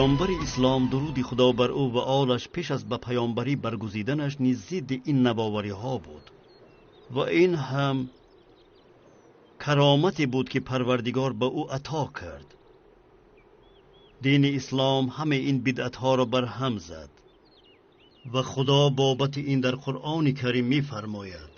پیامبر اسلام درود خدا بر او و آلش پیش از به پیامبری برگزیدنش نیز ضد این نوآوری ها بود و این هم کرامتی بود که پروردگار به او عطا کرد. دین اسلام همه این بدعت ها را بر هم زد و خدا بابت این در قرآن کریم می فرماید: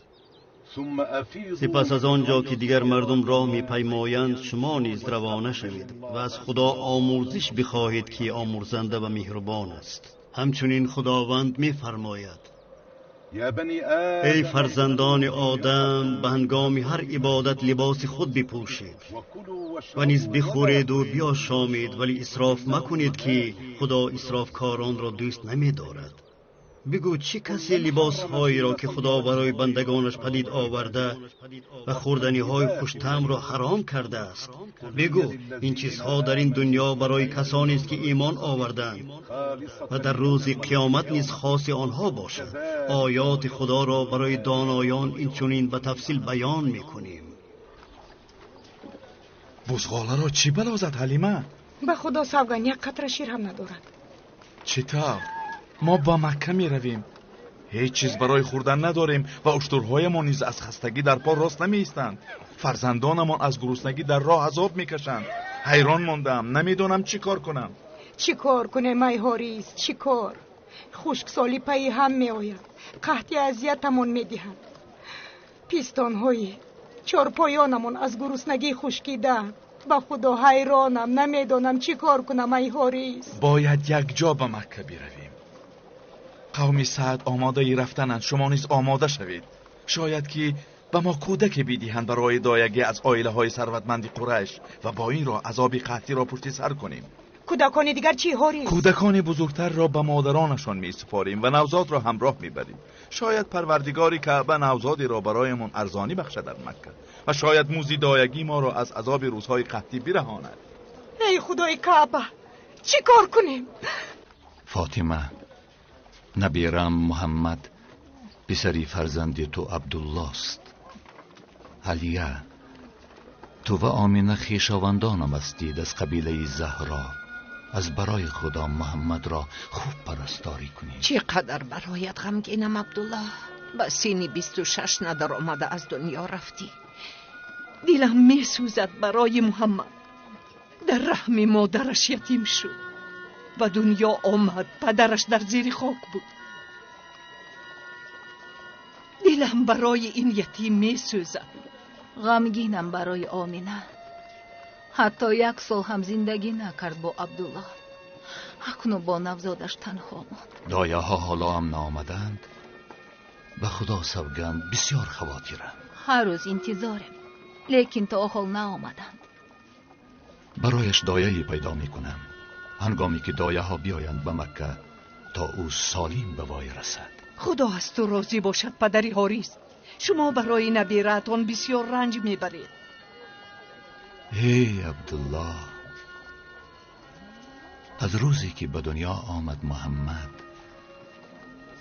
سپس از آنجا که دیگر مردم راه می پیمایند شما نیز روانه شوید و از خدا آموزش بخواهید که آمرزنده و مهربان است. همچنین خداوند می فرماید: ای فرزندان آدم، به هنگام هر عبادت لباس خود بپوشید و نیز بخورید و بیاشامید، ولی اسراف مکنید که خدا اسرافکاران را دوست نمی دارد. بگو چه کسی لباس هایی را که خدا برای بندگانش پدید آورده و خوردنی های خوش‌طعم را حرام کرده است؟ بگو این چیزها در این دنیا برای کسانی است که ایمان آوردند و در روز قیامت نیز خاص آنها باشد. آیات خدا را برای دانایان این چنین به تفصیل بیان میکنیم. بزغاله را چی بلا زد حلیمه؟ به خدا سوگند یک قطره شیر هم ندارد. چطور؟ ما با مکه می رویم، هیچ چیز برای خوردن نداریم و اشترهای ما نیز از خستگی در پا راست نمی ایستند. فرزندانمان از گرسنگی در راه عذاب می کشند. حیران ماندم، نمیدونم چی کار کنم. چی کار کنه ای حاریس؟ چی کار؟ خشکسالی پی هم می آید، قحطی اذیتمون می دهند، پیستانهای چارپایانمون از گرسنگی خشکیده. به خدا حیرانم، نمیدونم چی کار کنم ای حاریس. باید یک جا به مکه برویم. قوم سعد آماده ای رفتنند، شما نیز آماده شوید. شاید که به ما کودک بیدیهند برای دایگی از عائله های ثروتمند قریش و با این را عذاب قحطی را پشت سر کنیم. کودکان دیگر چی حاریس؟ کودکان بزرگتر را به مادرانشان می سپاریم و نوزاد را همراه می بریم. شاید پروردگاری کعبه نوزادی را برایمان ارزانی بخشد در مکه و شاید موزی دایگی ما را از عذاب روزهای قحطی برهاند. ای خدای کعبه، چی کار کنیم؟ فاطمه، نبیرم محمد پسری فرزند تو عبدالله است. علیه، تو و آمینه خویشاوندانم هستید از قبیله زهرا. از برای خدا محمد را خوب پرستاری کنید. چقدر برایت غمگینم عبدالله. با سینی 26 ندر آمده از دنیا رفتی. دلم می سوزد برای محمد. در رحم مادرش یتیم شد و دنیا آمد، پدرش در زیر خاک بود. دلم برای این یتیم می سوزد. غمگینم برای آمینه. حتی 1 سال هم زندگی نکرد با عبدالله. اکنون با نوزادش تنها ماند. دایه ها حالا هم نامدند؟ به خدا سوگند بسیار خواتیرم. هر روز انتظارم، لیکن تا حال نآمدند. برایش دایه‌ای پیدا میکنم هنگامی که دایه ها بیایند به مکه تا او سالم به وای رسد. خدا از تو راضی باشد پدری حاریس. شما برای نبیرتان بسیار رنج میبرید. ای عبدالله، از روزی که به دنیا آمد محمد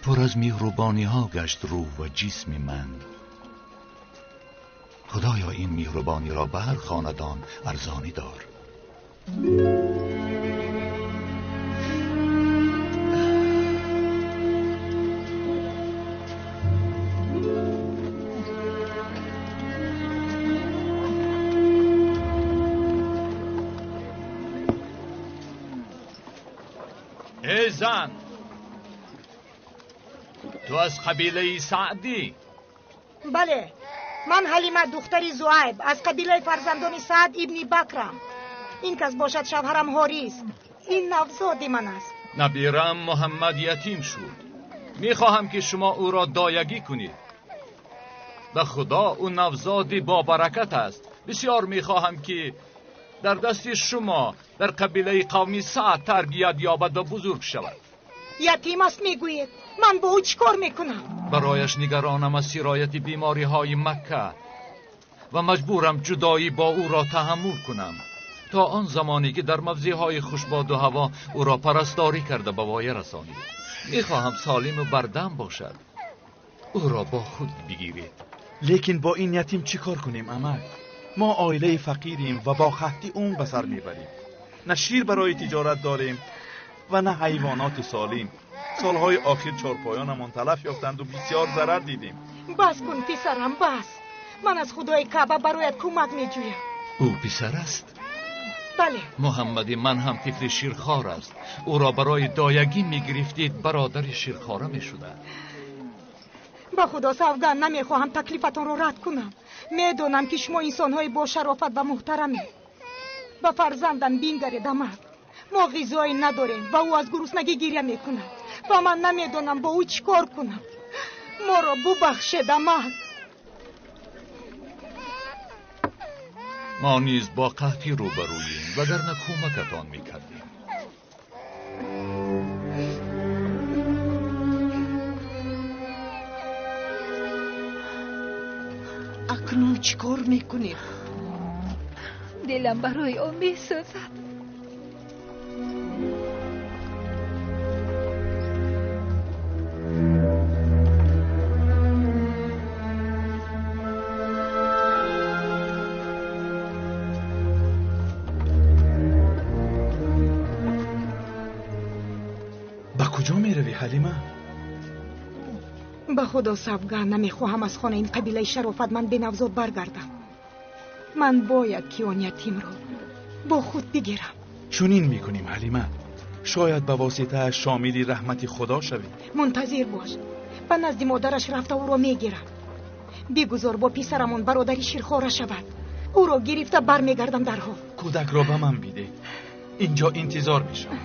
پر از مهربانی ها گشت روح و جسم من. خدایا این مهربانی را به هر خاندان ارزانی دار. ای زن، تو از قبیله سعدی؟ بله، من حلیمه دختری زعیب از قبیله فرزندان سعد ابن بکرم. این کس باشد شوهرم حاریس. این نوزاد من است. نبیرم محمد یتیم شد. میخواهم که شما او را دایگی کنید. به خدا او نوزادی با برکت است. بسیار میخواهم که در دست شما در قبیله قومی سعد تربیت یابد و بزرگ شود. یتیم است میگوید؟ من با او چیکار میکنم؟ برایش نگرانم از سرایت بیماری های مکه و مجبورم جدایی با او را تحمل کنم تا آن زمانی که در موضعهای خوشباد و هوا او را پرستاری کرده به وای رسانید. میخواهم سالم و بردم باشد. او را با خود بگیرید. لیکن با این یتیم چی کار کنیم عمل؟ ما عائله فقیریم و با قحطی اون به سر میبریم. نه شیر برای تجارت داریم و نه حیوانات سالم. سالهای آخر چارپایانمان تلف یافتند و بسیار ضرر دیدیم. بس کن پسرم، بس. من از خدای کعبه برایت کمک میجویم. او پسر است؟ بله. محمد من هم طفل شیرخوار است. او را برای دایگی میگرفتید، برادر شیرخواره میشده. با خدا سوگند نمیخواهم تکلیفتان رو رد کنم. میدونم که شما انسانهای با شرافت و محترمی. با فرزندم بینگریدم. ما غذایی نداریم و او از گرسنگی گریه میکنه و من نمیدونم با او چیکار کنم. ما را ببخشید احمد. ما نیز با قحطی روبروییم، وگرنه کمکتان میکردیم. اکنون چیکار میکنیم؟ دلم برای او میسوزد. کجا می روی حلیمه؟ به خدا سوگند نمیخواهم از خانه این قبیله شرافتمند به نوزاد برگردم. من باید که آن یتیم را با خود بگیرم. چنین میکنیم حلیمه. شاید به واسطه شاملی رحمت خدا شوی. منتظر باش. به نزد مادرش رفته او را میگیرم. بگذار با پسرمون برادری شیرخواره شود. او را گرفته برمیگردم درها. کودک را به من بیده. اینجا انتظار میشم.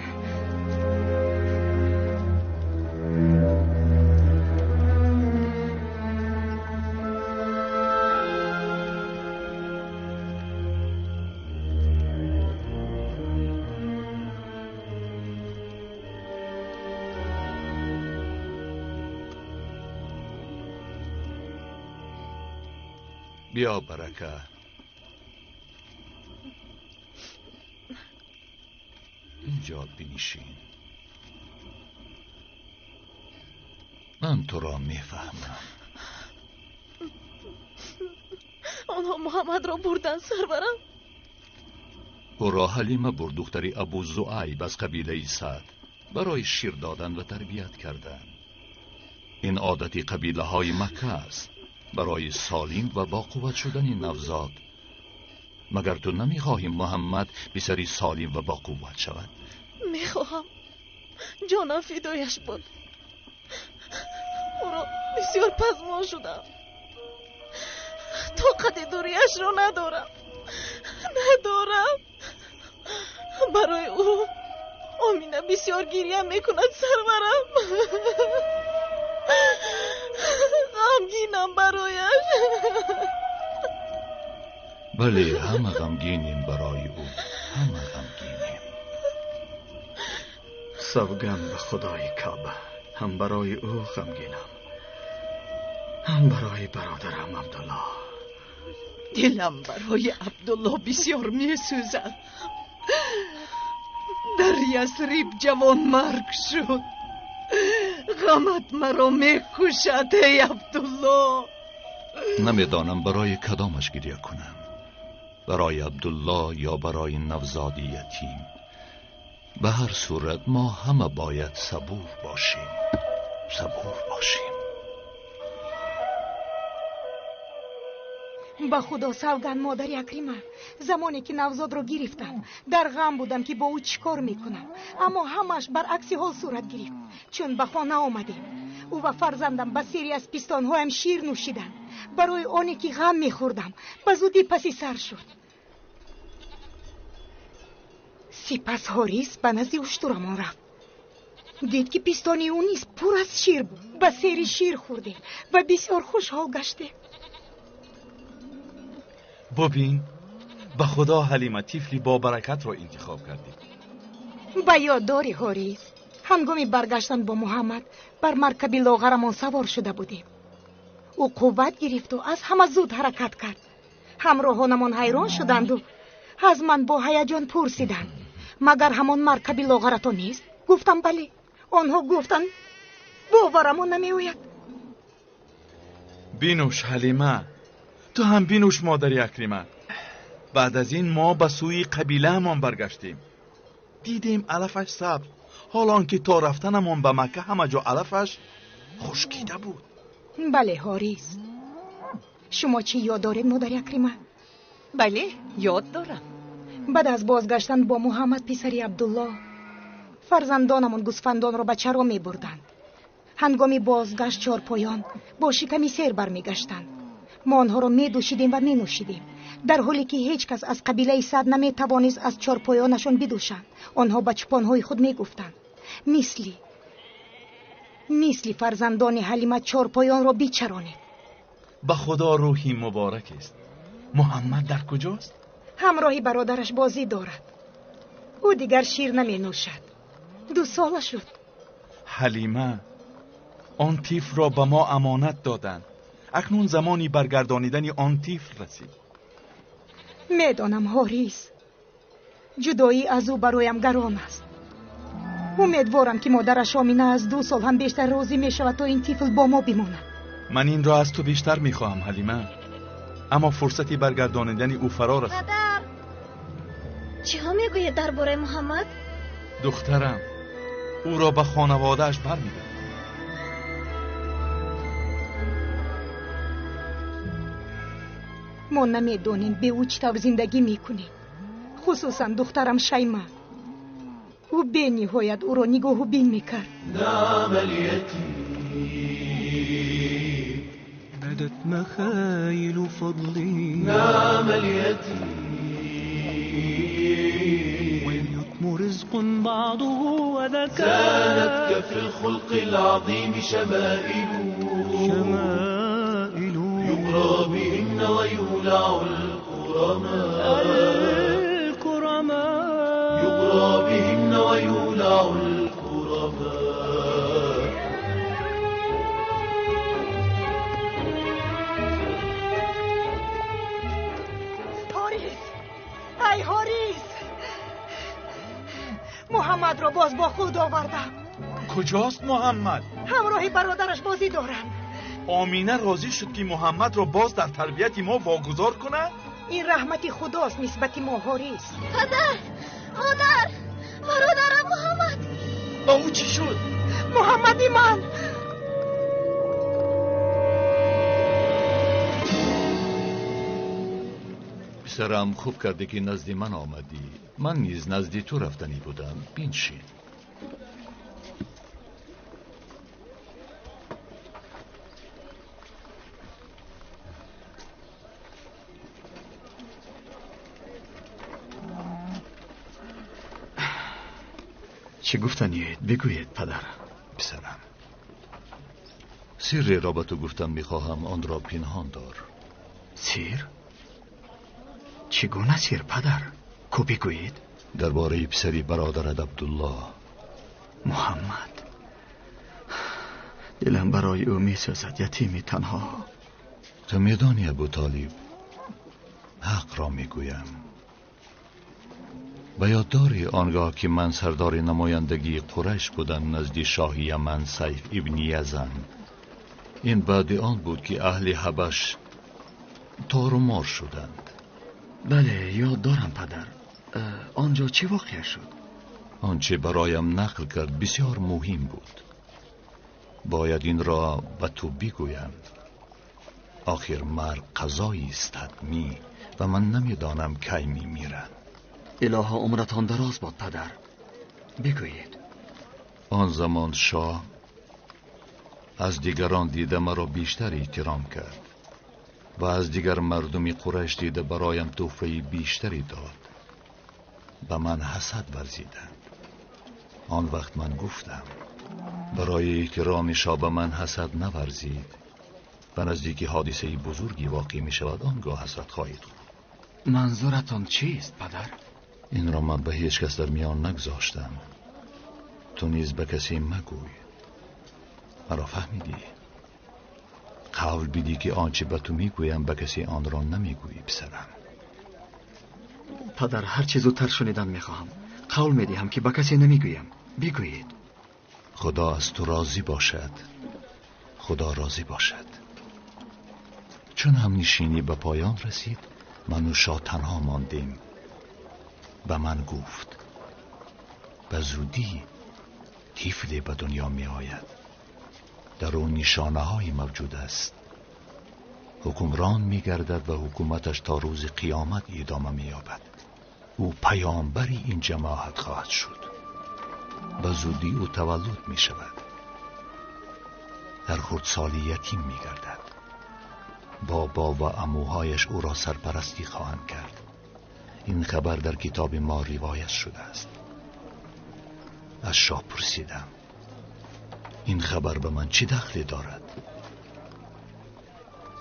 بیا برکه. اینجا بنشین. من تو را میفهمم. آنها محمد را بردن سرورم. او را حلیمه برد، دختری ابو زعیب از قبیله سعد، برای شیر دادن و تربیت کردن. این عادتی قبیله های مکه است، برای سالم و با قوت شدن نوزاد. مگر تو نمیخواهی محمد پسری سالم و با قوت شود؟ میخواهم. جانم فدایش بود. او را بسیار پزمان شدم. طاقت دوریش را ندارم. برای او آمینه بسیار گریه میکند سرورم. غمگینم برایش. بله، همه غمگینیم برای او. همه غمگینیم. سوگند به خدای کعبه، هم برای او غمگینم، هم برای برادرم عبدالله. دلم برای عبدالله بسیار میسوزد. در یثرب جوان مرگ شد. غمت مرا میکشد ای عبدالله. نمیدانم برای کدامش گریه کنم، برای عبدالله یا برای نوزاد یتیم. به هر صورت ما همه باید صبور باشیم. با خدا سوگند مادر اکریمه، زمانی که نوزاد رو گرفتم در غم بودم که با او چیکار میکنم، اما همش برعکس حال صورت گرفت. چون به خانه آمدیم او و فرزندم به سری از پیستانهایم شیر نوشیدن. برای آنی که غم میخوردم به زودی پسی سر شد. سپس حاریس به نزد اشترمان رفت. دید که پیستانی او نیست، پر از شیر بود. به سری شیر خوردیم و بسیار خوشحال گشتیم. ببین، به خدا حلیمه طفلی با برکت را انتخاب کردیم. به یاد داری حاریس، هنگامی برگشتن با محمد بر مرکبی لاغرمان سوار شده بودیم. او قوت گرفت و از همه زود حرکت کرد. همراهانمان حیران شدند و از من با هیجان پرسیدند مگر همان مرکبی لاغر تو نیست؟ گفتم بله. آنها گفتند باورمان نمی‌آید. بینوش حلیمه، تو هم بینوش مادری اکریمه. بعد از این ما به سوی قبیله همان برگشتیم. دیدیم علفش سبز، حالان که تا رفتنمون به مکه همه جا علفش خشکیده بود. بله حاریس، شما چی یاد دارید مادر اکرمه؟ بله یاد دارم. بعد از بازگشتن با محمد پسری عبدالله، فرزندانمون گوسفندان را به چرا می بردند. هنگامی بازگشت چارپایان با شکمی سیر برمیگشتند. ما آنها را می دوشیدیم و می نوشیدیم، در حالی که هیچ کس از قبیله سعد نمی توانست از چارپایانشان بدوشند. آنها به چوپانهای خود می گفتند مثل فرزندان حلیمه چارپایان را بیچرانید. به خدا روحی مبارک است. محمد در کجاست؟ همراهی برادرش بازی دارد. او دیگر شیر نمی نوشد. 2 ساله شد. حلیمه، آن طفل را به ما امانت دادند. اکنون زمانی برگردانیدن آن طفل رسید. میدانم حاریس، جدایی از او برایم گران است. امیدوارم که مادرش آمینه از 2 سال هم بیشتر راضی می شود تا این طفل با ما بماند. من این را از تو بیشتر می خواهم حلیمه، اما فرصتی برگردانیدن او فرا رسید. پدر، چی ها می گوید درباره محمد؟ دخترم، او را به خانوادهش برمی‌گرداند. ما نمیدونیم به او چطور زندگی میکنیم، خصوصا دخترم شیمه. او به نهایت او را نگاه و بین میکرد. نعم اليتيم بدت مخايل فضلي، نعم اليتيم ويطم رزق بعضه وذكاء، زانت كفر الخلق العظيم شمائل يقرى بهن ويولع الكرماء، يقرى بهن ويولع الكرماء. حاریس، ای حاریس، محمد را باز با خود آوردم. کجاست محمد؟ همراهی برادرش بازی دارند. آمینه راضی شد که محمد را باز در تربیت ما واگذار کنه؟ این رحمت خداست نسبت ما حاریس. پدر، مادر، برادرم محمد. با او چی شد؟ محمدی من. پسرم، خوب کردی که نزدی من آمدی. من نیز نزدی تو رفتنی بودم. بنشین. چه گفتنید؟ بگویید پدر. پسرم، سری را به تو گفتم، میخواهم آن را پنهان دار. سیر؟ چگونه سیر پدر؟ کو بگویید؟ درباره پسری برادرت عبدالله. محمد، دلم برای او میسوزد، یتیمی تنها. تو میدانی ابو طالب، حق را میگویم. و یاد داری آنگاه که من سردار نمایندگی قریش بودم نزد شاه یمن سیف ابن یزن، این بعد آن بود که اهل حبش تار و مار شدند. بله یاد دارم پدر. آنجا چه واقع شد؟ آنچه برایم نقل کرد بسیار مهم بود. باید این را به تو بگویم. آخر مرگ قضایی است حتمی و من نمیدانم کی میمیرم. الها عمرتان دراز باد پدر. بگویید. آن زمان شاه از دیگران دیده مرا بیشتر احترام کرد و از دیگر مردمی قریش دیده برایم تحفه بیشتری داد. به من حسد ورزیدند. آن وقت من گفتم برای احترام شاه به من حسد نورزید. و نزدیک حادثه بزرگی واقع می شود، آنگاه حسد خواهید خورد. منظورتان چیست پدر؟ این را من به هیچ کس در میان نگذاشتم. تو نیز به کسی مگوی. مرا فهمیدی؟ قول بدی که آنچه به تو میگویم به کسی آن را نمیگویی پسرم. پدر، هر چه زودتر شنیدن میخواهم. قول میدهم که به کسی نمیگویم. بگویید. خدا از تو راضی باشد. خدا راضی باشد. چون هم نشینی به پایان رسید، من و شاه تنها ماندیم. به من گفت به زودی طفلی به دنیا می آید. در او نشانه های موجود است. حکمران می گردد و حکومتش تا روز قیامت ادامه می یابد. او پیامبری این جماعت خواهد شد. به زودی او تولد می شود. در خردسالی یتیم می گردد. بابا و عموهایش او را سرپرستی خواهند کرد. این خبر در کتاب ما روایت شده است. از شاه پرسیدم این خبر به من چه دخلی دارد؟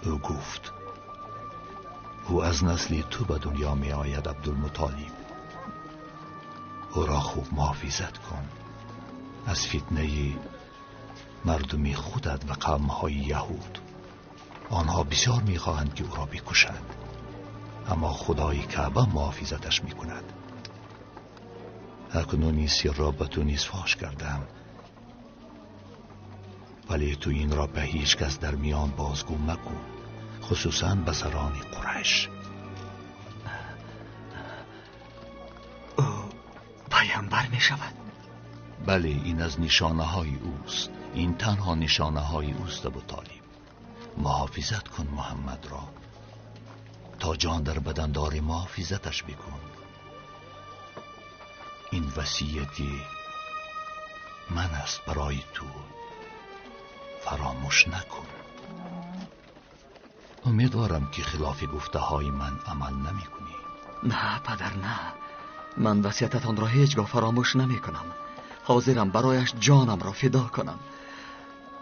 او گفت او از نسل تو به دنیا می آید عبدالمطالب. او را خوب محافظت کن از فتنه مردم خودت و قومهای یهود. آنها بسیار می خواهند که او را بکشند، اما خدای کعبه محافظتش می کند. اکنون این سر را به تو نیز فاش کردم، ولی تو این را به هیچ کس در میان بازگو مگو، خصوصا به سران قریش. او پیامبر می شود؟ بله، این از نشانه های اوست. این تنها نشانه های اوست ابو طالب. محافظت کن محمد را، تا جان در بدن داری محافظتش بکن. این وصیتی من است برای تو، فراموش نکن. امیدوارم که خلاف گفته های من عمل نمی کنی. نه پدر، نه. من وصیتتان را هیچگاه فراموش نمی کنم. حاضرم برایش جانم را فدا کنم.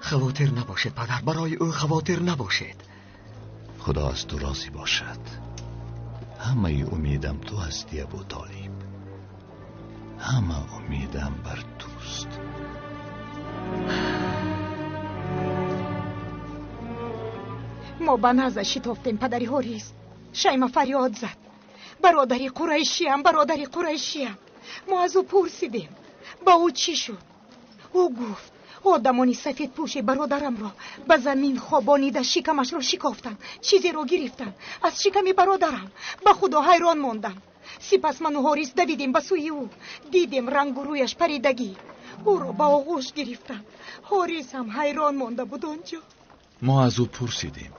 خواطر نباشید پدر، برای او خواطر نباشید. خدا از تو راضی باشد. همه امیدم تو هستی ابو طالب. همه امیدم بر توست. ما به نزدش شتافتیم پدری هوریس. شیما فریاد زد برادری قریشیم، برادری قریشیم. ما از او پرسیدیم با او چی شد. او گفت آدمانی سفید پوشی برادرم را به زمین خوابانیده شکمش را شکافتن، چیزی را گرفتن از شکم برادرم. به خدا حیران ماندم. سپس من و هوریس دویدیم به سوی او. دیدیم رنگ و رویش پریدگی. او را به آغوش گرفتم. هوریس هم حیران مانده بود آنجا. ما از او پرسیدیم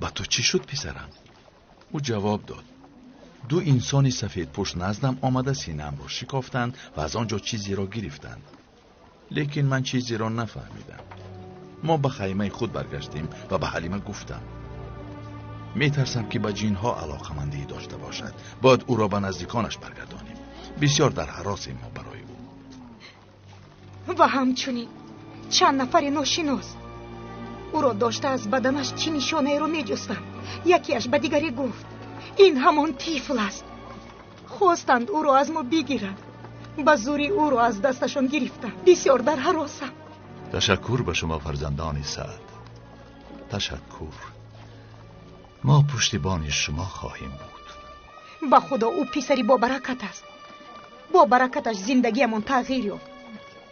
با تو چی شد پسرم؟ او جواب داد دو انسانی سفید پوش نزدم آمده سینه‌ام را شکافتند و از آنجا چیزی را گرفتند، لیکن من چیزی را نفهمیدم. ما به خیمه خود برگشتیم و به حلیمه گفتم میترسم که به جنها علاقمندی داشته باشد، باید او را به نزدیکانش برگردانیم. بسیار در حراسیم ما برای او. و همچنین چند نفر ناشناس او را داشته از بدنش چی نشانه رو میجستند. یکیش به دیگری گفت این همان طفل است. خواستند او را از ما بگیرند. به زوری او را از دستشان گرفتند. بسیار در هراسم. تشکر به شما فرزندان سعد. تشکر. ما پشتیبان شما خواهیم بود. به خدا او پسری با برکت است. با برکتش زندگیمون تغییر یافت.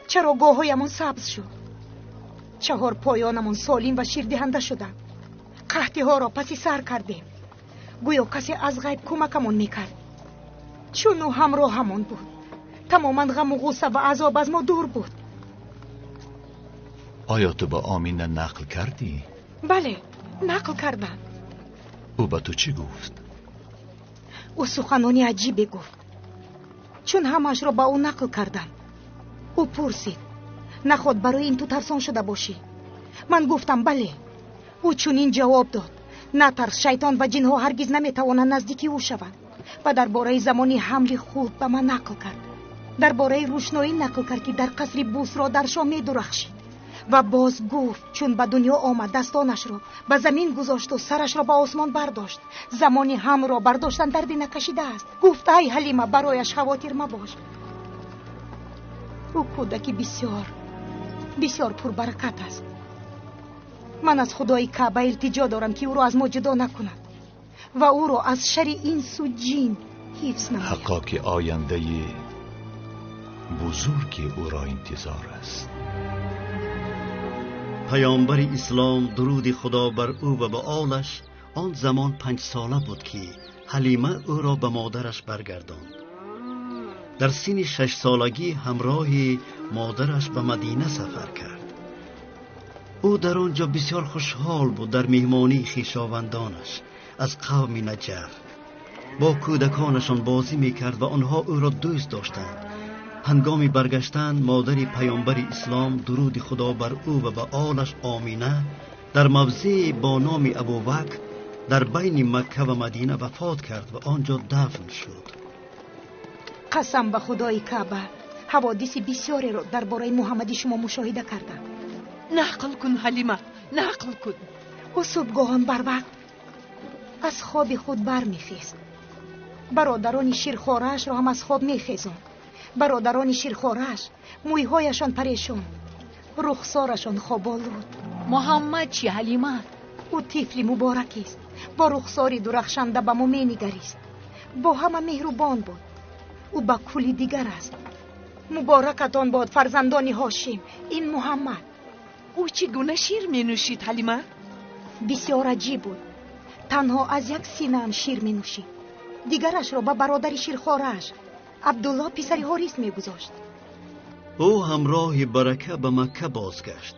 چراگاه‌هایمون سبز شد. 4 پایانمون سالم و شیردهنده شدند. قحطی ها را پسی سر کردیم. گویا کسی از غیب کمکمون میکرد. چون او همراهمون بود. تماما غم و غصه و عذاب از ما دور بود. آیا تو با آمینه نقل کردی؟ بله، نقل کردم. او با تو چی گفت؟ او سخنانی عجیبی گفت. چون همش را با او نقل کردم، او پرسید نخواد برای این تو ترسان شده باشی؟ من گفتم بله. او چون این جواب داد نترس، شیطان و جنها هرگز نمیتوانند نزدیکی او شوند. و درباره زمانی حمل خود به من نقل کرد. درباره روشنایی نقل کرد که در قصر بوسرا در شام می درخشید. و باز گفت چون به دنیا آمد دستانش را به زمین گذاشت و سرش را به آسمان برداشت. زمانی هم را برداشتن دردی نکشیده است. گفت ای حلیمه برایش خواطر مباش. او کودکی بسیار بسیار پربرکت است. من از خدای کعبه التجا دارم که او را از ما جدا نکند و او را از شر اینس و جین حفظ نماید. حقا که آینده بزرگ او را انتظار است. پیامبر اسلام درود خدا بر او و به آلش آن زمان 5 ساله بود که حلیمه او را به مادرش برگرداند. در سن 6 سالگی همراه مادرش به مدینه سفر کرد. او در آنجا بسیار خوشحال بود در مهمانی خویشاوندانش از قوم نجر. با کودکانشان بازی میکرد و آنها او را دوست داشتند. هنگام برگشتن مادر پیامبر اسلام درود خدا بر او و به آلش آمینه در موضعی با نام ابوبکر در بین مکه و مدینه وفات کرد و آنجا دفن شد. قسم به خدای کعبه، حوادث بسیاری را درباره محمد شما مشاهده کردم. نقل کن حلیمه، نقل کن. او صبحگاهان بر وقت از خواب خود برمیخیست. برادران شیرخوارش را هم از خواب میخیزاند. برادران شیرخوارش مویهایشان پریشان، رخسارشان خواب‌آلود. محمد چی حلیمه؟ او طفل مبارک است، با رخساری درخشنده به ما می‌نگریست. با همه مهربان بود. او با کلی دیگر است. مبارکتان باد فرزندان هاشم. این محمد. او چگونه شیر می نوشید حلیمه؟ بسیار عجیب بود. تنها از یک سینه هم شیر می نوشید. دیگرش را به برادر شیرخوارش عبدالله پسر حارث می گذاشت. او همراه برکه به مکه بازگشت.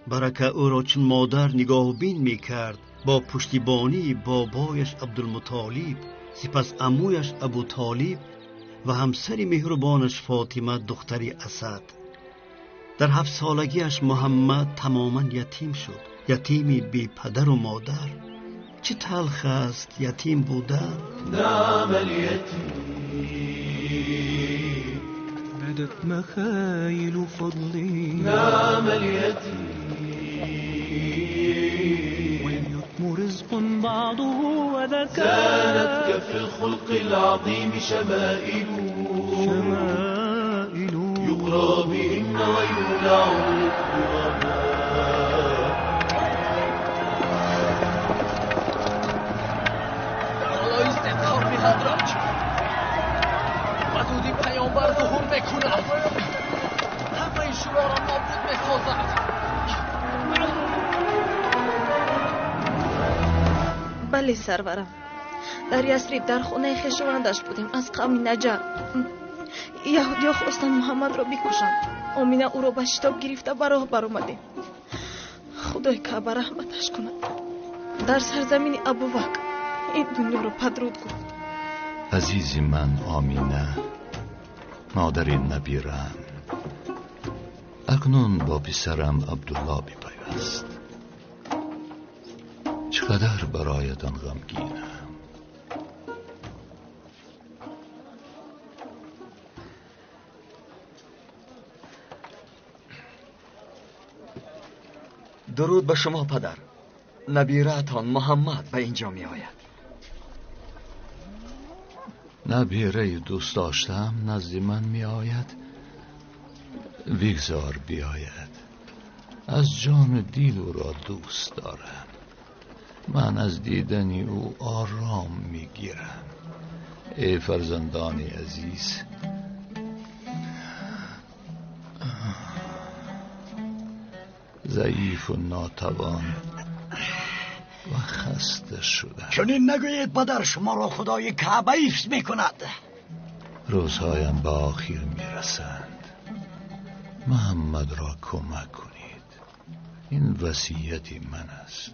برکه او را چون مادر نگاه بین می کرد. با پشتیبانی بابایش عبدالمطالب، سپس عمویش ابو طالب و همسر مهربانش فاطمه دختر اسد. در 7 سالگیش محمد تماما یتیم شد. یتیمی بی پدر و مادر. چه تلخ است یتیم بودن. نعم اليتيم بدت مخايل فضلي. نعم اليتيم ويطم رزق بعضه وذكاء. زانت كف الخلق العظيم شمائل يقرى بهن ويولع الكرماء. حضرت ودودی پیامبر ظهور میکند. همه شما را نابود میسازد. بله سرورم، در یثرب در خانه خویشاوندش بودیم. از قوم نجر یهودی‌ها خواستند محمد را بکشند. آمینه او را به شتاب گرفته به راه برآمدیم. خدای کعبه رحمتش کند. در سرزمین ابوبکر این دنیا را پدرود کن. عزیزی من آمینه، مادر نبیرم، اکنون با پسرم عبدالله بپیوست. چقدر برایتان غمگینم. درود به شما پدر. نبیره‌تان محمد به اینجا می آید. نبیره دوست داشتم نزد من می آید. بگذار بیاید. از جان دیل او را دوست دارم. من از دیدن او آرام می گیرم. ای فرزندان عزیز، ضعیف و ناتوان و خسته شده. چنین نگویید پدر، شما را خدای کعبه حفظ می کند. روزهایم به آخر می رسند. محمد را کمک کنید. این وصیتی من است.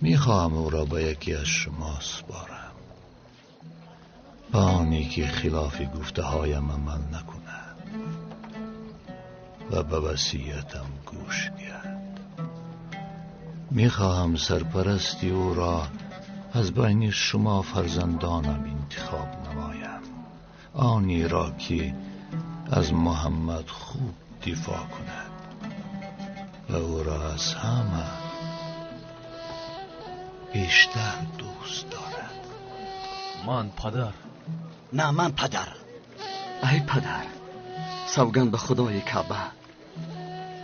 می خواهم او را به یکی از شما سپارم، با آنی که خلاف گفته هایم عمل نکند و به وصیتم گوش دهد. می خواهم سرپرستی او را از بین شما فرزندانم انتخاب نمایم، آنی را که از محمد خوب دفاع کند و او را از همه بیشتر دوست دارد. من پدر. نه من پدر. ای پدر، سوگند به خدای کعبه،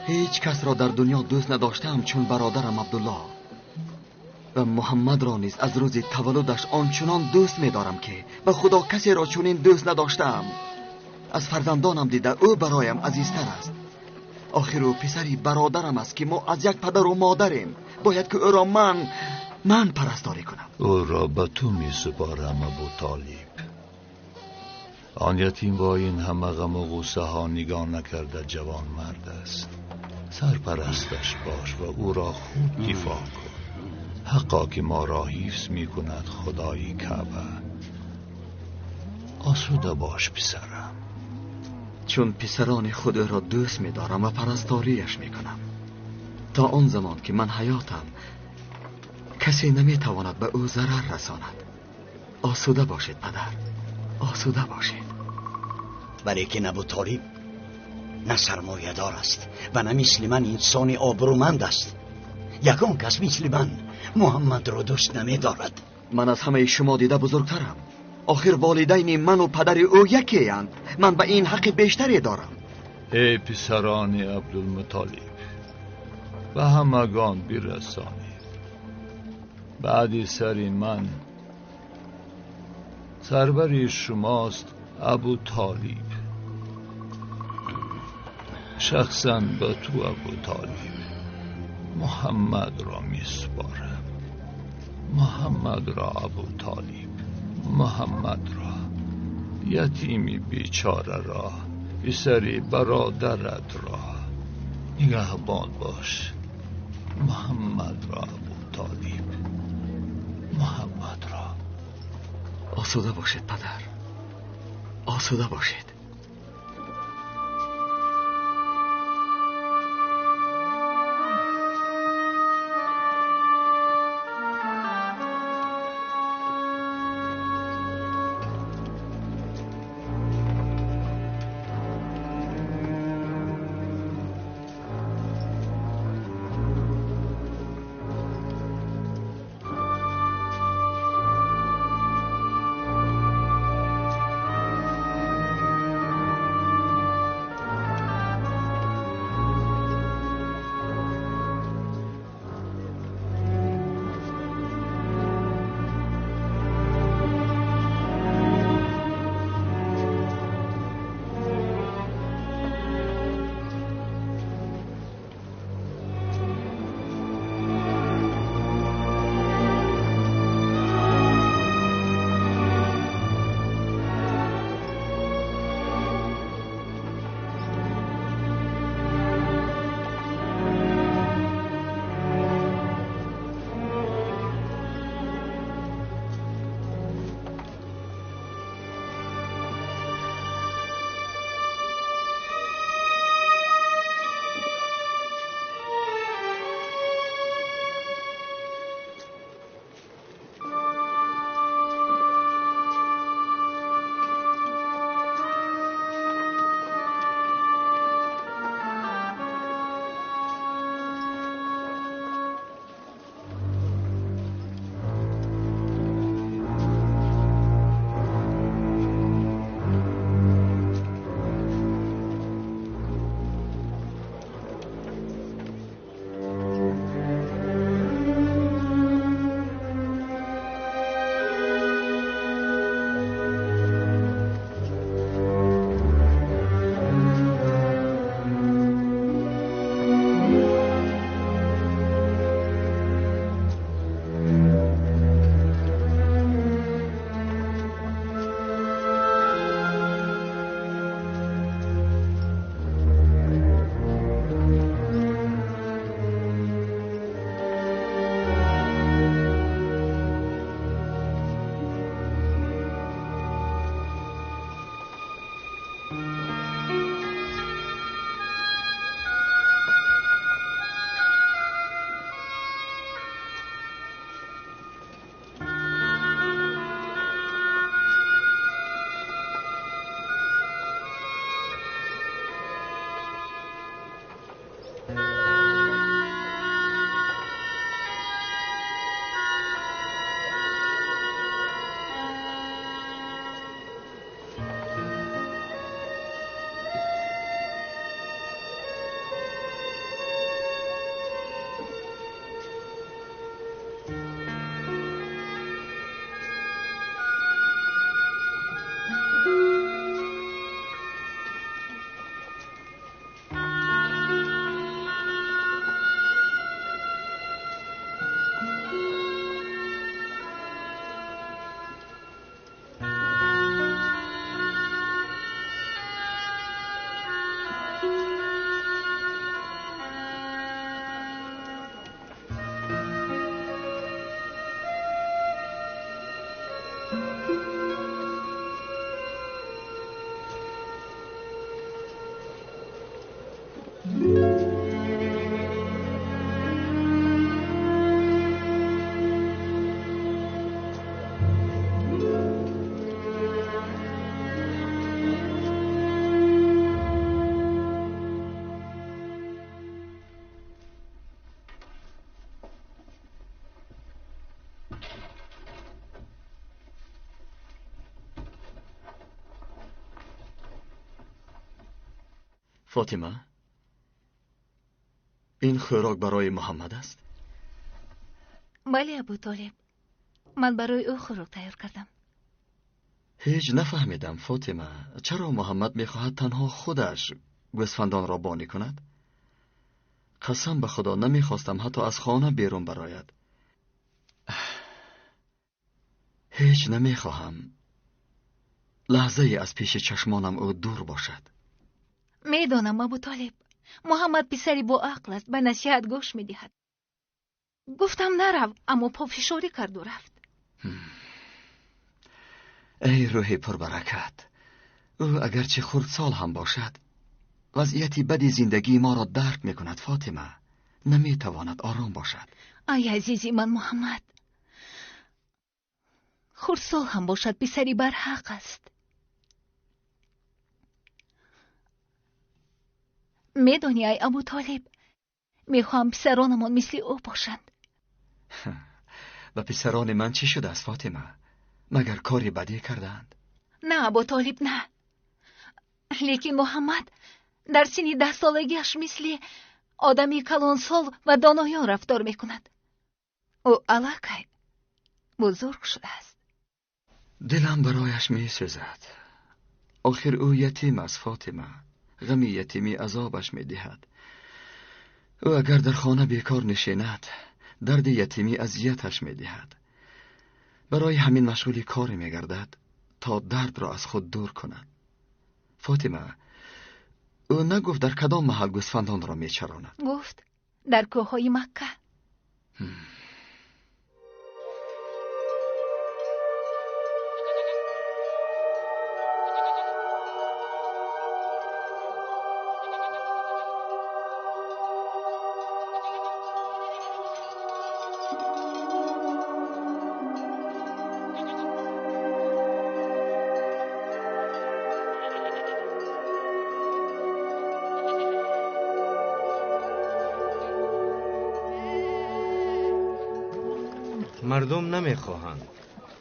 هیچ کس را در دنیا دوست نداشتم چون برادرم عبدالله و محمد را نیز از روز تولدش آنچنان دوست می‌دارم که به خدا کسی را چنین دوست نداشتم. از فرزندانم دیده او برایم عزیزتر است. آخر او پسری برادرم است که ما از یک پدر و مادریم. باید که او را من پرستاری کنم. او را به تو می سپارم ابو طالب. آن یتیم با این همه غم و غصه ها نگاه نکرده جوان مرد است. سرپرستش باش و او را خوب دفاع کن. حقا که ما را حفظ می کند خدای کعبه. آسوده باش پسرم. چون پسران خود را دوست می دارم و پرستاریش می کنم. تا آن زمان که من حیاتم کسی نمی تواند به او ضرر رساند. آسوده باشید پدر، آسوده باشید. برای که ابو طالب نه سرمایه دار است و نه مثل من انسان آبرومند است. یکان کس مثل من محمد را دوست نمی دارد. من از همه شما دیده بزرگترم. آخر والدین من و پدر او یکی اند. من به این حق بیشتری دارم. ای پسران عبدالمطالب، به همگان برسانید. بعد سر من سربری شماست ابو طالب. شخصا به تو ابو طالب محمد را میسپارم. محمد را ابو طالب، محمد را، یتیمی بیچاره را، پسری برادرت را نگهبان باش. محمد را ابو طالب، محمد را. آسوده باشید پدر، آسوده باشید. فاطمه، این خوراک برای محمد است؟ بله ابو طالب، من برای او خوراک تیار کردم. هیچ نفهمیدم فاطمه، چرا محمد میخواهد تنها خودش گوسفندان را بانی کند؟ قسم به خدا نمیخواستم حتی از خانه بیرون براید. هیچ نمیخواهم لحظه ای از پیش چشمانم او دور باشد. میدانم ابو طالب، محمد پسری با عقل است، به نصیحت گوش میدهد. گفتم نرو، اما پافشاری کرد و رفت. ای روح پربرکت، او اگرچه خردسال هم باشد وضعیتی بدی زندگی ما را درک میکند فاطمه. نمیتواند آرام باشد. ای عزیزی من محمد، خردسال هم باشد پسری بر حق است. میدانی ای ابو طالب، میخوام پسرانمان مثل او باشند. و پسران من چی شده است فاطمه؟ مگر کاری بدی کردند؟ نه ابو طالب نه، لیکن محمد در سن 10 سالگیش مثل آدمی کلانسال و دانایان رفتار میکند. او علاقه بزرگ شده است. دلم برایش میسوزد. آخر او یتیم است فاطمه. غم یتیمی عذابش میدهد. او اگر در خانه بیکار نشیند درد یتیمی اذیتش میدهد. برای همین مشغول کاری میگردد تا درد را از خود دور کند. فاطمه، او نگفت در کدام محل گوسفندان را میچراند؟ گفت در کوههای مکه. مردم نمیخواهند.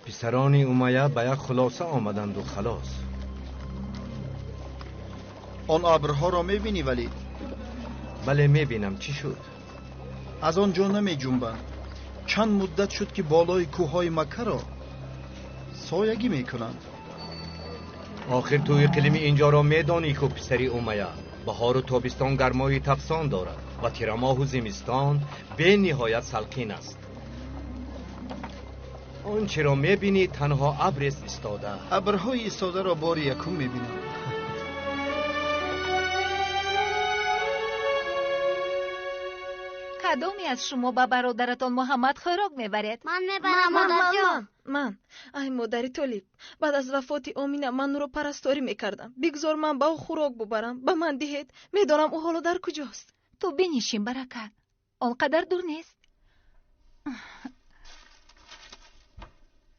پسران امیه به یک خلاصه آمدند و خلاص. آن ابرها را میبینی ولید؟ بله میبینم. چی شد؟ از آنجا نمی جنبند. چند مدت شد که بالای کوههای مکه را سایگی میکنند. آخر تو اقلیم اینجا را میدانی که پسری امیه بهار و تابستان گرمای تفسان دارد و تیر ماه و زمستان به نهایت سلقین است. آنچه را میبینی تنها ابر است ایستاده. ابرهای ایستاده را بار یکم میبینم. کدامی از شما به برادرتان محمد خوراک میبرید؟ من میبرم مادر. من ای مادری طالب، بعد از وفات آمینه من او را پرستاری میکردم. بگذار من به او خوراک ببرم. به من دهید. میدانم او حالا در کجاست. تو بنشین برکت، آنقدر دور نیست.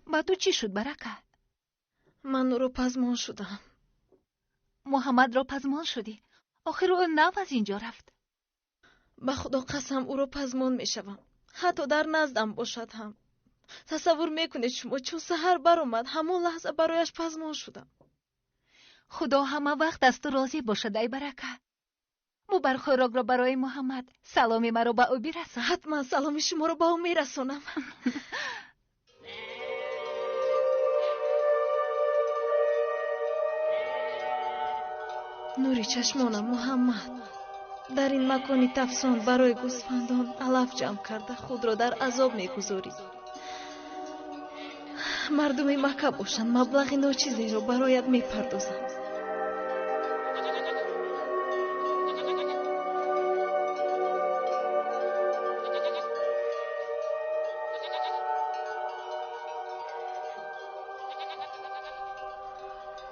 با تو چی شد برکت؟ من او را پزمان شدم. محمد را پزمان شدی؟ آخر او نو از اینجا رفت. به خدا قسم او را پزمان میشوم، حتی در نزدم باشد هم. تصور میکنید شما چون سحر برآمد همون لحظه برایش پزمان شدم. خدا همه وقت از تو راضی باشد ای برکت. ببر خوراک را برای محمد، سلامی مرا به او برسان. حتما سلامی شما را به او میرسانم. نوری چشمانم محمد در این مکانی تفسان برای گوسفندان علف جمع کرده خود را در عذاب میگذاری. مردم مکه باشند مبلغ ناچیزی را برایت میپردازند.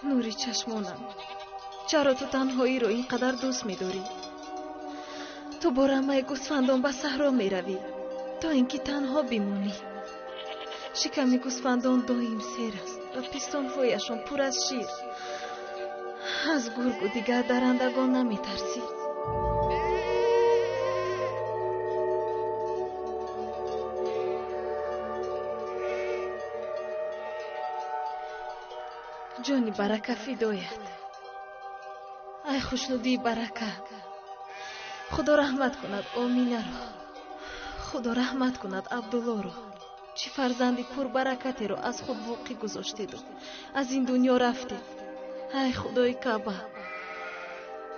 نوری چشمانم، چرا تو تنهایی رو اینقدر دوست می‌داری؟ تو با رمه گوسفندان به صحرا می‌روی تا اینکه تنها بمانی. شکم گوسفندان دائم سیر است و پستان‌هایشان پر از شیر. از گرگ و دیگر درندگان نمی‌ترسی؟ جانی برکه فدایت. ای خوشنودی برکت. خدا رحمت کند آمینه رو. خدا رحمت کند عبدالله رو. چی فرزندی پر برکتی رو از خود باقی گذاشتید و از این دنیا رفتید. ای خدای کعبه،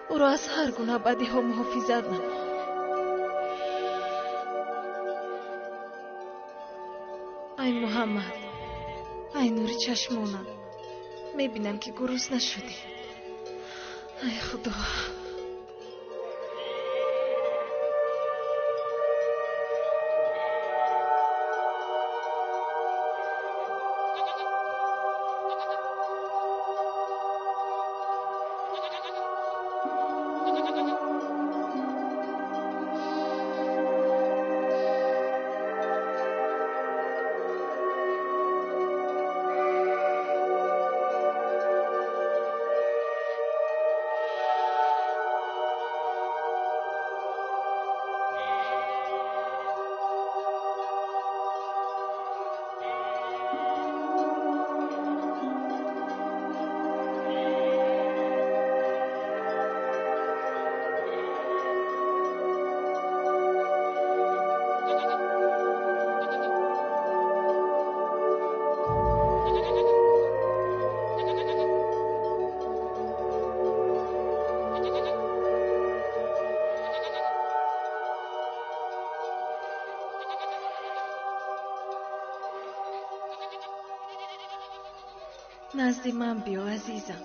او رو از هر گونه بدی ها محافظت نما. ای محمد، ای نوری چشمانم، میبینم که گرسنه نشدی. ای خدا. نزدی من بیا عزیزم،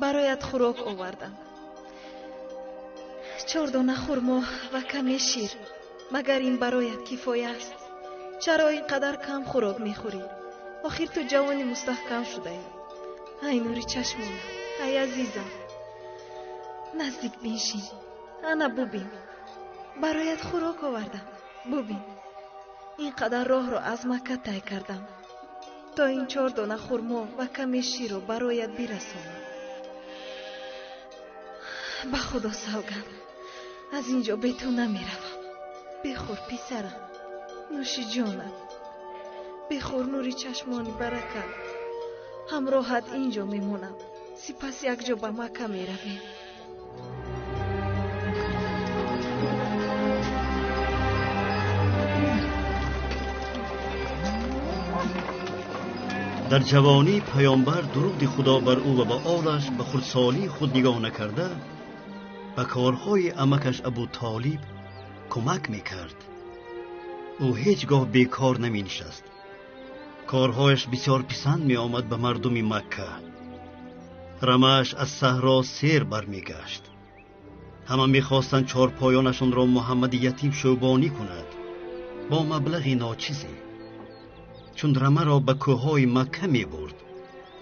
برایت خوراک آوردم. 4 دانه خرما و کمی شیر. مگر این برایت کفایه است؟ چرا اینقدر کم خوراک میخوری؟ آخر تو جوانی مستحکم شده ای. ای نوری چشمانم، ای عزیزم، نزدیک بنشین. انا ببین، برایت خوراک آوردم. ببین، اینقدر راه رو از مکه طی کردم تا این 4 دانه خرما و کمی شیر رو برایت برسانم. به خدا سوگند از اینجا به تو نمیروم. بخور پسرم، نوش جانم، بخور نوری چشمانی برکت. همراهت اینجا میمونم، سپس یک جا به مکه میرویم. در جوانی پیامبر درود خدا بر او و به آلش به خردسالی خود نگاه نکرده به کارهای عمکش ابو طالب کمک میکرد. او هیچگاه بیکار نمی نشست. کارهایش بسیار پسند می آمد به مردم مکه. رمش از صحرا سیر برمیگشت. همه میخواستند چارپایانشان را محمد یتیم شوبانی کند با مبلغی ناچیزی. چون رمه را به کوههای مکه می برد،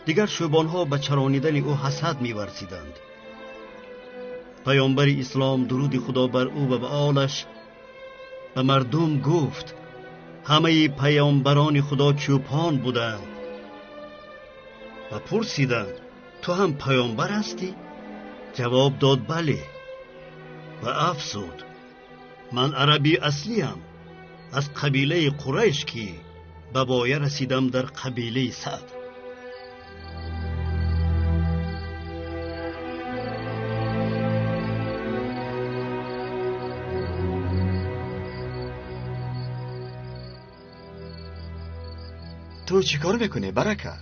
دیگر شوبانها به چرانیدن او حسد می ورزیدند. پیامبر اسلام درود خدا بر او و به آلش به مردم گفت همه پیامبران خدا چوپان بودند و پرسیدند تو هم پیامبر هستی؟ جواب داد بله و افزود من عربی اصلیم، از قبیله قریش که به بایه رسیدم در قبیله سعد. تو چی کار میکنی برکه؟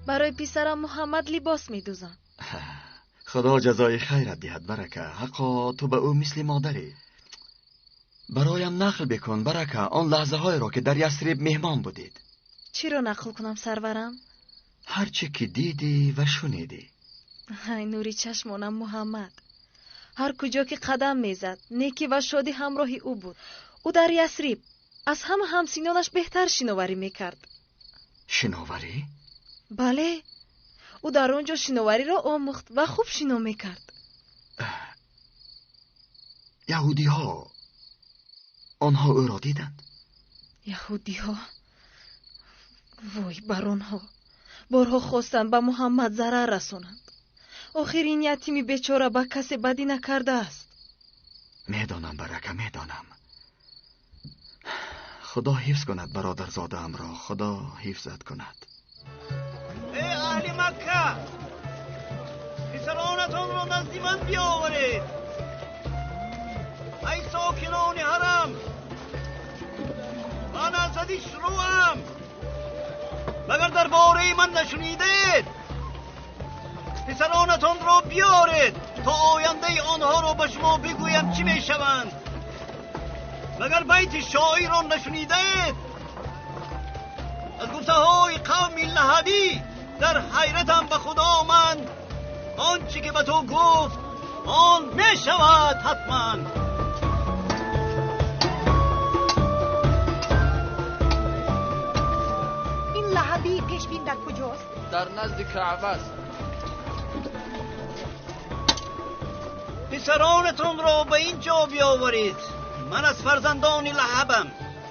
برای پسرم محمد لباس میدوزم. خدا جزای خیرت دهد برکه. حقا تو به او مثل مادری. برایم نقل بکن برکه آن لحظه های را که در یثرب مهمان بودید. چی را نقل کنم سرورم؟ هر چی که دیدی و شنیدی. ای نوری چشمانم محمد، هر کجا که قدم میزد نیکی و شادی همراهی او بود. او در یثرب از همه همسینانش بهتر شناوری میکرد. شناوری؟ بله، او در اونجا شناوری را آموخت و خوب شنا میکرد. یهودی ها آنها او را دیدند؟ یهودی ها؟ وای بر آنها، بارها خواستند به محمد ضرر رسانند. آخر این یتیمی بیچاره به کسی بدی نکرده است. میدانم برکه، میدانم. خدا حفظ کند برادرزاده ام را، خدا حفظت کند. ای اهل مکه، پسرانتان را نزد من بیاورید. ای ساکنان حرم، من از شروعم، مگر درباره من نشنیدید؟ پسرانتان را بیارید تا آینده آنها را به شما بگویم چی میشوند. مگر بیت شاعر را نشنیدید؟ از گفته های قوم لهبی در حیرتم به خدا من. آنچه که به تو گفت آن میشود حتما. این لهبی پیشبین در کجاست؟ در نزد کعبه است. پسرانتون را به اینجا بیاورید. من از فرزندان لهبم.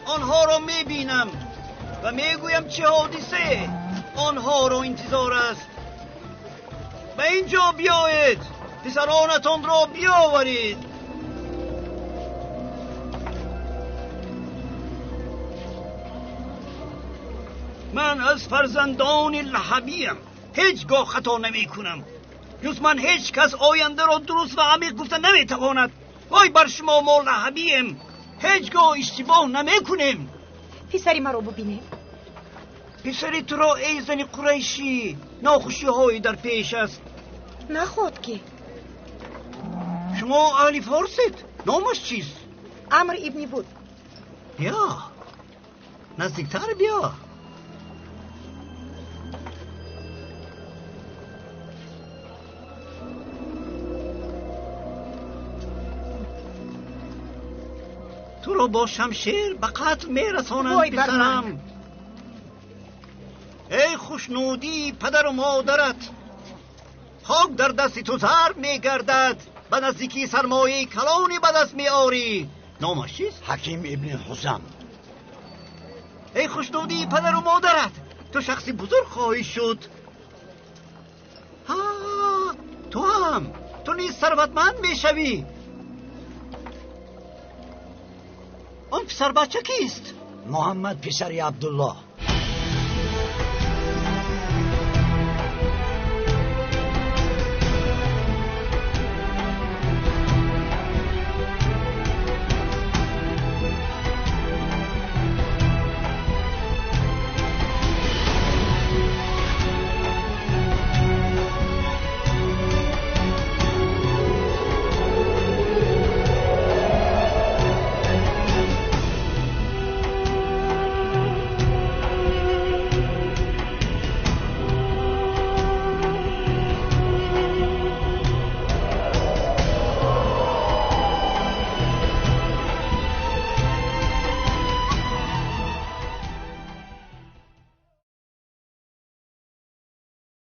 آنها را میبینم و میگویم چه حادثه آنها را انتظار است. به اینجا بیایید. پسرانتون را بیاورید. من از فرزندان لهبیم. هیچگاه خطا نمی کنم. جز من هیچ کس آینده را درست و عمیق گفته نمی تواند. وای بر شما، ما لهبیم، هیچگاه اشتباه نمی کنیم. پسری مرا ببینید. پسری تو را ای زن قریشی ناخوشی هایی در پیش است. نخواد که. شما اهل فارسید؟ نامش چیست؟ عمرو ابن بود. بیا نزدیکتر بیا. تو رو با شمشیر به قتل میرسانند پسرم. ای خوشنودی پدر و مادرت، خاک در دست تو زرد میگردد. به نزدیکی سرمایه کلانی به دست میآری. نامش چیست؟ حکیم ابن حزم. ای خوشنودی پدر و مادرت، تو شخصی بزرگ خواهی شد. ها، تو نیز ثروتمند میشوی. آن پسر بچه کیست؟ محمد پسر عبدالله.